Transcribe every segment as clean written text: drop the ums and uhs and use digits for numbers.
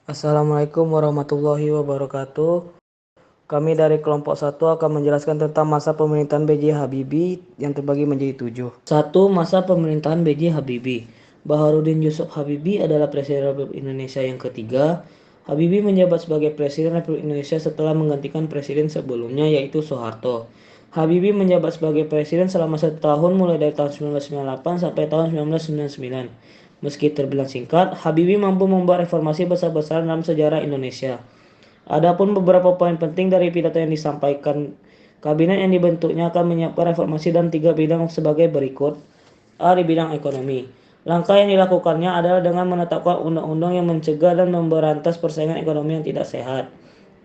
Assalamualaikum warahmatullahi wabarakatuh. Kami dari kelompok 1 akan menjelaskan tentang masa pemerintahan B.J. Habibie yang terbagi menjadi 7. 1. Masa pemerintahan B.J. Habibie. Baharudin Yusuf Habibie adalah Presiden Republik Indonesia yang ketiga. Habibie menjabat sebagai Presiden Republik Indonesia setelah menggantikan presiden sebelumnya yaitu Soeharto. Habibie menjabat sebagai presiden selama 1 tahun mulai dari tahun 1998 sampai tahun 1999. Meski terbilang singkat, Habibie mampu membuat reformasi besar-besaran dalam sejarah Indonesia. Adapun beberapa poin penting dari pidato yang disampaikan, kabinet yang dibentuknya akan menyiapkan reformasi dalam 3 bidang sebagai berikut. A. Di bidang ekonomi. Langkah yang dilakukannya adalah dengan menetapkan undang-undang yang mencegah dan memberantas persaingan ekonomi yang tidak sehat.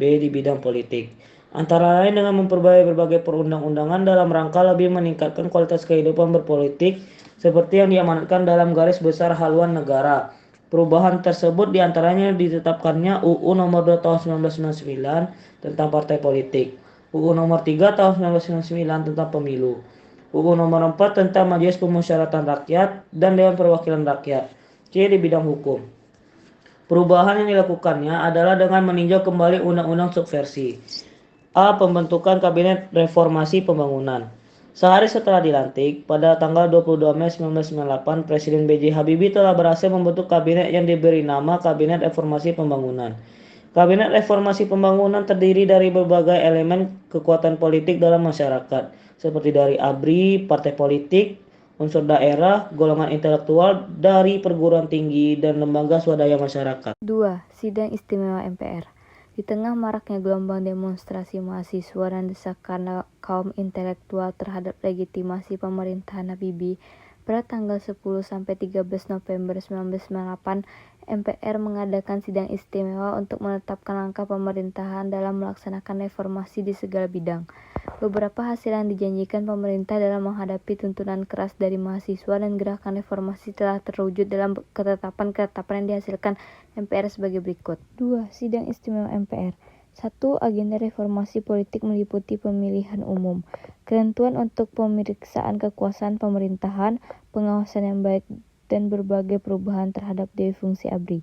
B. Di bidang politik. Antara lain dengan memperbaiki berbagai perundang-undangan dalam rangka lebih meningkatkan kualitas kehidupan berpolitik seperti yang diamanatkan dalam garis besar haluan negara. Perubahan tersebut diantaranya ditetapkannya UU Nomor 2 Tahun 1999 tentang partai politik, UU Nomor 3 Tahun 1999 tentang pemilu, UU Nomor 4 tentang Majelis Pemusyawaratan Rakyat dan Dewan Perwakilan Rakyat. C. Di bidang hukum. Perubahan yang dilakukannya adalah dengan meninjau kembali undang-undang subversi. A. Pembentukan Kabinet Reformasi Pembangunan. Sehari setelah dilantik, pada tanggal 22 Mei 1998, Presiden B.J. Habibie telah berhasil membentuk kabinet yang diberi nama Kabinet Reformasi Pembangunan. Kabinet Reformasi Pembangunan terdiri dari berbagai elemen kekuatan politik dalam masyarakat, seperti dari ABRI, partai politik, unsur daerah, golongan intelektual, dari perguruan tinggi, dan lembaga swadaya masyarakat. 2. Sidang Istimewa MPR. Di tengah maraknya gelombang demonstrasi mahasiswa dan desakan kaum intelektual terhadap legitimasi pemerintahan Habibie, pada tanggal 10-13 November 1998, MPR mengadakan sidang istimewa untuk menetapkan langkah pemerintahan dalam melaksanakan reformasi di segala bidang. Beberapa hasil yang dijanjikan pemerintah dalam menghadapi tuntunan keras dari mahasiswa dan gerakan reformasi telah terwujud dalam ketetapan-ketetapan yang dihasilkan MPR sebagai berikut. 2. Sidang Istimewa MPR. 1. Agenda reformasi politik meliputi pemilihan umum, ketentuan untuk pemeriksaan kekuasaan pemerintahan, pengawasan yang baik, dan berbagai perubahan terhadap dewi fungsi ABRI.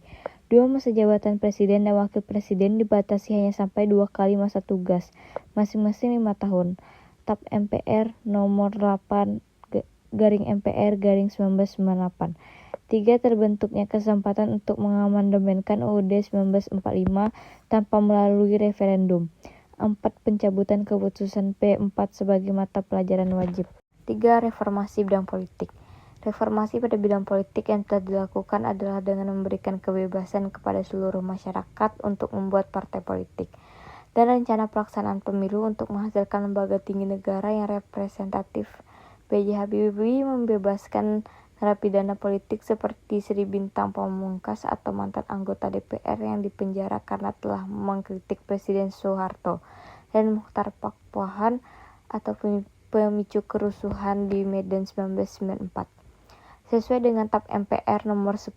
2. Masa jabatan presiden dan wakil presiden dibatasi hanya sampai 2 kali masa tugas, masing-masing 5 tahun. TAP MPR nomor 8 MPR 1998. 3. Terbentuknya kesempatan untuk mengamandemenkan UUD 1945 tanpa melalui referendum. 4. Pencabutan keputusan P4 sebagai mata pelajaran wajib. 3. Reformasi bidang politik. Reformasi pada bidang politik yang telah dilakukan adalah dengan memberikan kebebasan kepada seluruh masyarakat untuk membuat partai politik, dan rencana pelaksanaan pemilu untuk menghasilkan lembaga tinggi negara yang representatif. B.J. Habibie membebaskan narapidana politik seperti Sri Bintang Pamungkas atau mantan anggota DPR yang dipenjara karena telah mengkritik Presiden Soeharto, dan Muchtar Pakpahan atau pemicu kerusuhan di Medan 1994. Sesuai dengan TAP MPR nomor 10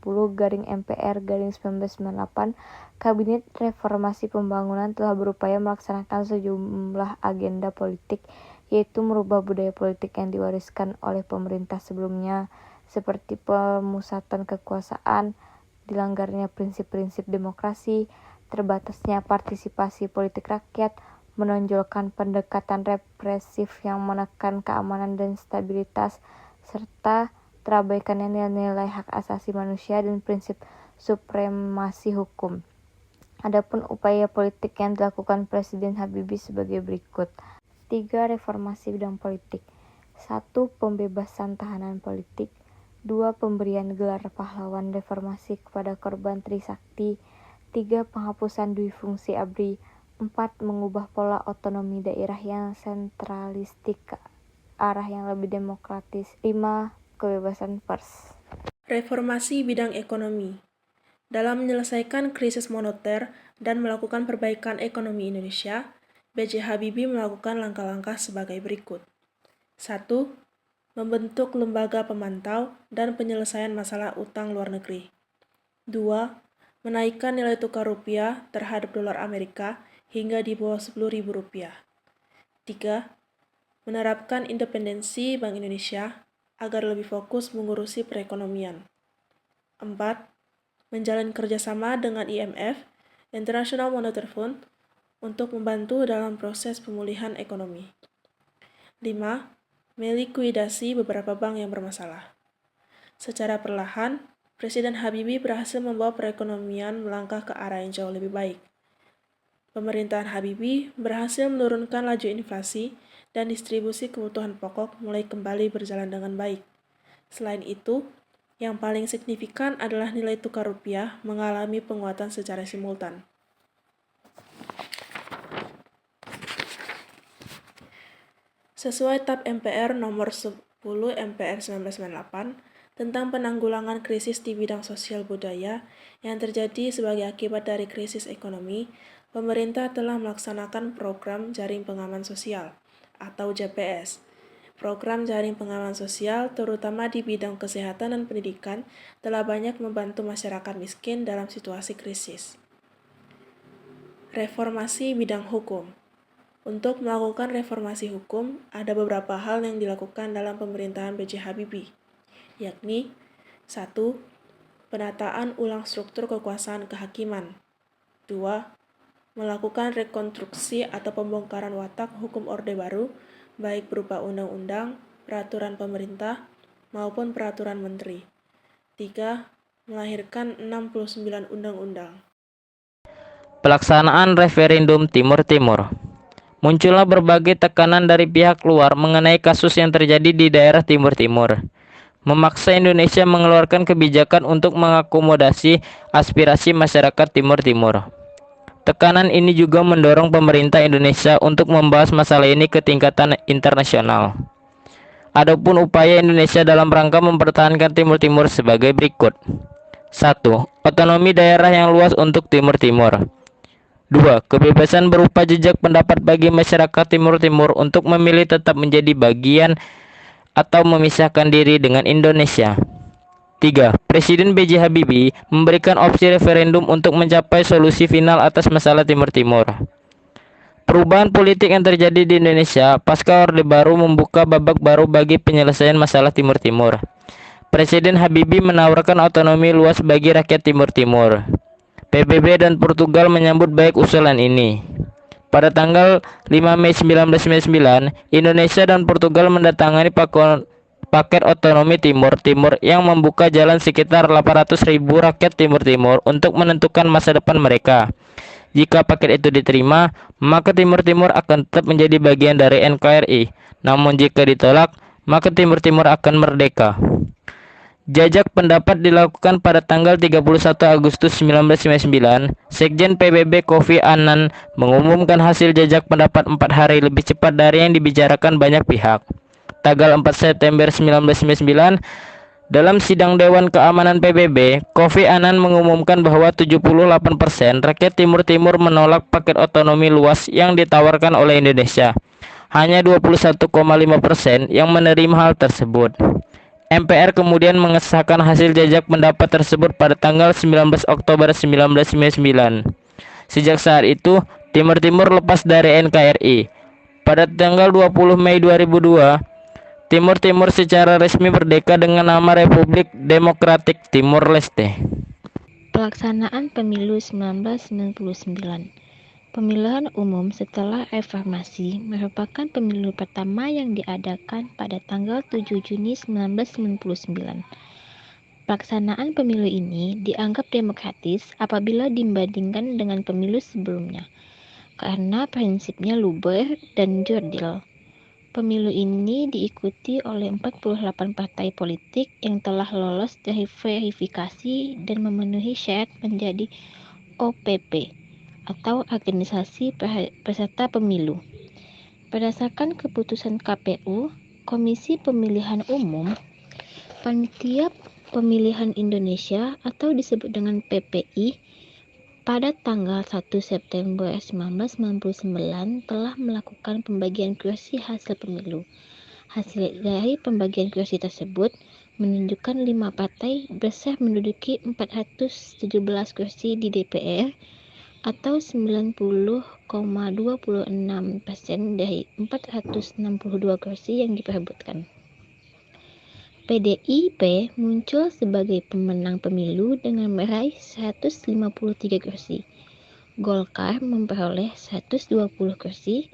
MPR 1998, Kabinet Reformasi Pembangunan telah berupaya melaksanakan sejumlah agenda politik, yaitu merubah budaya politik yang diwariskan oleh pemerintah sebelumnya, seperti pemusatan kekuasaan, dilanggarnya prinsip-prinsip demokrasi, terbatasnya partisipasi politik rakyat, menonjolkan pendekatan represif yang menekan keamanan dan stabilitas, serta terabaikannya nilai-nilai hak asasi manusia dan prinsip supremasi hukum. Adapun upaya politik yang dilakukan Presiden Habibie sebagai berikut. 3. Reformasi bidang politik. 1. Pembebasan tahanan politik. 2. Pemberian gelar pahlawan reformasi kepada korban Trisakti. 3. Penghapusan dui fungsi ABRI. 4. Mengubah pola otonomi daerah yang sentralistik ke arah yang lebih demokratis. 5. Kebebasan pers. Reformasi bidang ekonomi. Dalam menyelesaikan krisis moneter dan melakukan perbaikan ekonomi Indonesia, B.J. Habibie melakukan langkah-langkah sebagai berikut. 1. Membentuk lembaga pemantau dan penyelesaian masalah utang luar negeri. 2. Menaikkan nilai tukar rupiah terhadap dolar Amerika hingga di bawah Rp10.000. 3. Menerapkan independensi Bank Indonesia agar lebih fokus mengurusi perekonomian. 4. Menjalin kerjasama dengan IMF International Monetary Fund, untuk membantu dalam proses pemulihan ekonomi. 5. Melikuidasi beberapa bank yang bermasalah. Secara perlahan, Presiden Habibie berhasil membawa perekonomian melangkah ke arah yang jauh lebih baik. Pemerintahan Habibie berhasil menurunkan laju inflasi dan distribusi kebutuhan pokok mulai kembali berjalan dengan baik. Selain itu, yang paling signifikan adalah nilai tukar rupiah mengalami penguatan secara simultan. Sesuai TAP MPR nomor 10 MPR 1998 tentang penanggulangan krisis di bidang sosial budaya yang terjadi sebagai akibat dari krisis ekonomi, pemerintah telah melaksanakan program Jaring Pengaman Sosial atau JPS. Program Jaring Pengaman Sosial, terutama di bidang kesehatan dan pendidikan, telah banyak membantu masyarakat miskin dalam situasi krisis. Reformasi bidang hukum. Untuk melakukan reformasi hukum, ada beberapa hal yang dilakukan dalam pemerintahan B.J. Habibie, yakni 1. Penataan ulang struktur kekuasaan kehakiman. 2. Melakukan rekonstruksi atau pembongkaran watak hukum Orde Baru, baik berupa undang-undang, peraturan pemerintah, maupun peraturan menteri. 3. Melahirkan 69 undang-undang. Pelaksanaan referendum Timur Timur. Muncullah berbagai tekanan dari pihak luar mengenai kasus yang terjadi di daerah Timur Timur, memaksa Indonesia mengeluarkan kebijakan untuk mengakomodasi aspirasi masyarakat Timur Timur. Tekanan ini juga mendorong pemerintah Indonesia untuk membahas masalah ini ke tingkatan internasional. Adapun upaya Indonesia dalam rangka mempertahankan Timur Timur sebagai berikut. 1. Otonomi daerah yang luas untuk Timur Timur. 2. Kebebasan berupa jejak pendapat bagi masyarakat Timur Timur untuk memilih tetap menjadi bagian atau memisahkan diri dengan Indonesia. 3. Presiden B.J. Habibie memberikan opsi referendum untuk mencapai solusi final atas masalah Timur Timur. Perubahan politik yang terjadi di Indonesia pasca Orde Baru membuka babak baru bagi penyelesaian masalah Timur Timur. Presiden Habibie menawarkan otonomi luas bagi rakyat Timur Timur. PBB dan Portugal menyambut baik usulan ini. Pada tanggal 5 Mei 1999, Indonesia dan Portugal mendatangani paket otonomi Timur Timur yang membuka jalan sekitar 800.000 rakyat Timur Timur untuk menentukan masa depan mereka. Jika paket itu diterima, maka Timur Timur akan tetap menjadi bagian dari NKRI. Namun jika ditolak, maka Timur Timur akan merdeka. Jajak pendapat dilakukan pada tanggal 31 Agustus 1999. Sekjen PBB Kofi Annan mengumumkan hasil jajak pendapat 4 hari lebih cepat dari yang dibicarakan banyak pihak. Tanggal 4 September 1999, dalam sidang Dewan Keamanan PBB, Kofi Annan mengumumkan bahwa 78% rakyat Timur Timur menolak paket otonomi luas yang ditawarkan oleh Indonesia. Hanya 21,5% yang menerima hal tersebut. MPR kemudian mengesahkan hasil jajak pendapat tersebut pada tanggal 19 Oktober 1999. Sejak saat itu, Timur Timur lepas dari NKRI. Pada tanggal 20 Mei 2002, Timur Timur secara resmi merdeka dengan nama Republik Demokratik Timor Leste. Pelaksanaan Pemilu 1999. Pemilihan umum setelah reformasi merupakan pemilu pertama yang diadakan pada tanggal 7 Juni 1999. Pelaksanaan pemilu ini dianggap demokratis apabila dibandingkan dengan pemilu sebelumnya, karena prinsipnya luber dan jurdil. Pemilu ini diikuti oleh 48 partai politik yang telah lolos dari verifikasi dan memenuhi syarat menjadi OPP atau organisasi peserta pemilu. Berdasarkan keputusan KPU, Komisi Pemilihan Umum, Panitia Pemilihan Indonesia atau disebut dengan PPI, pada tanggal 1 September 1999 telah melakukan pembagian kursi hasil pemilu. Hasil dari pembagian kursi tersebut menunjukkan 5 partai berhak menduduki 417 kursi di DPR atau 90,26% dari 462 kursi yang diperebutkan. PDIP muncul sebagai pemenang pemilu dengan meraih 153 kursi. Golkar memperoleh 120 kursi,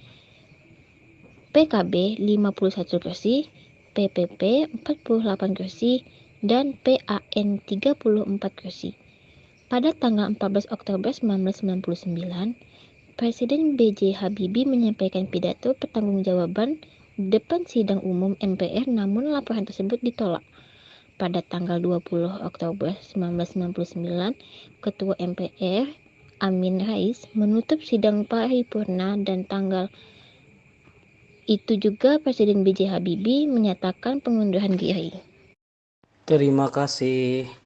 PKB 51 kursi, PPP 48 kursi, dan PAN 34 kursi. Pada tanggal 14 Oktober 1999, Presiden B.J. Habibie menyampaikan pidato pertanggungjawaban di depan sidang umum MPR, namun laporan tersebut ditolak. Pada tanggal 20 Oktober 1999, Ketua MPR Amin Rais menutup sidang paripurna dan tanggal itu juga Presiden B.J. Habibie menyatakan pengunduran diri. Terima kasih.